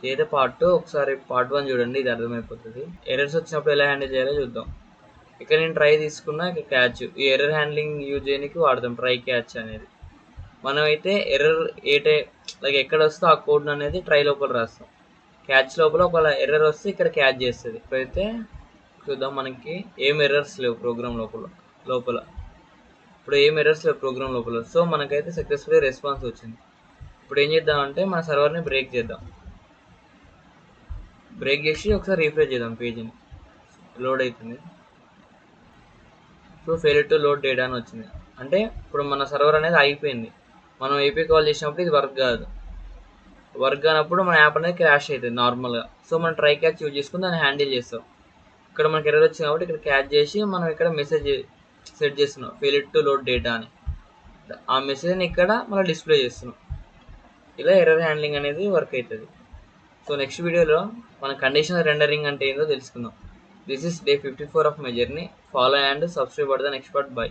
ఇదైతే పార్ట్ 2. ఒకసారి పార్ట్ 1 చూడండి, ఇది అర్థమైపోతుంది. ఎర్రర్స్ వచ్చినప్పుడు ఎలా హ్యాండిల్ చేయాలో చూద్దాం. ఇక్కడ నేను ట్రై తీసుకున్నా, ఇక్కడ క్యాచ్. ఈ ఎర్రర్ హ్యాండ్లింగ్ యూజ్ చేయడానికి వాడతాం ట్రై క్యాచ్ అనేది. మనమైతే ఎర్రర్ లైక్ ఎక్కడ వస్తే ఆ కోడ్ అనేది ట్రై లోపల రాస్తాం. క్యాచ్ లోపల ఒక ఎర్రర్ వస్తే ఇక్కడ క్యాచ్ చేస్తుంది. ఇప్పుడైతే చూద్దాం, మనకి ఏం ఎర్రర్స్ లేవు ప్రోగ్రామ్ లోపల. ఇప్పుడు ఏం ఎర్రర్స్ లేవు ప్రోగ్రామ్ లోపల. సో మనకైతే సక్సెస్ఫుల్లీ రెస్పాన్స్ వచ్చింది. ఇప్పుడు ఏం చేద్దామంటే మన సర్వర్ని బ్రేక్ చేద్దాం. బ్రేక్ చేసి ఒకసారి రీఫ్రెష్ చేద్దాం పేజీని. లోడ్ అవుతుంది. ఇప్పుడు ఫెయిల్యూర్ టు లోడ్ డేటా అని వచ్చింది. అంటే ఇప్పుడు మన సర్వర్ అనేది ఆగిపోయింది. మనం ఏపీ కాల్ చేసినప్పుడు ఇది వర్క్ కాదు. వర్క్ కానప్పుడు మన యాప్ అనేది క్రాష్ అవుతుంది నార్మల్గా. సో మనం ట్రై క్యాచ్ యూజ్ చేసుకుని దాన్ని హ్యాండిల్ చేస్తాం. ఇక్కడ మనకి ఎర్రర్ వచ్చింది కాబట్టి ఇక్కడ క్యాచ్ చేసి మనం ఇక్కడ మెసేజ్ సెట్ చేస్తున్నాం, ఫెయిల్యూర్ టు లోడ్ డేటా అని. ఆ మెసేజ్ని ఇక్కడ మనం డిస్ప్లే చేస్తున్నాం. ఇలా ఎర్రర్ హ్యాండ్లింగ్ అనేది వర్క్ అవుతుంది. సో నెక్స్ట్ వీడియోలో మన కండిషనల్ రెండరింగ్ అంటే ఏందో తెలుసుకుందాం. This is day 54 of my journey. Follow and subscribe for the next part. By.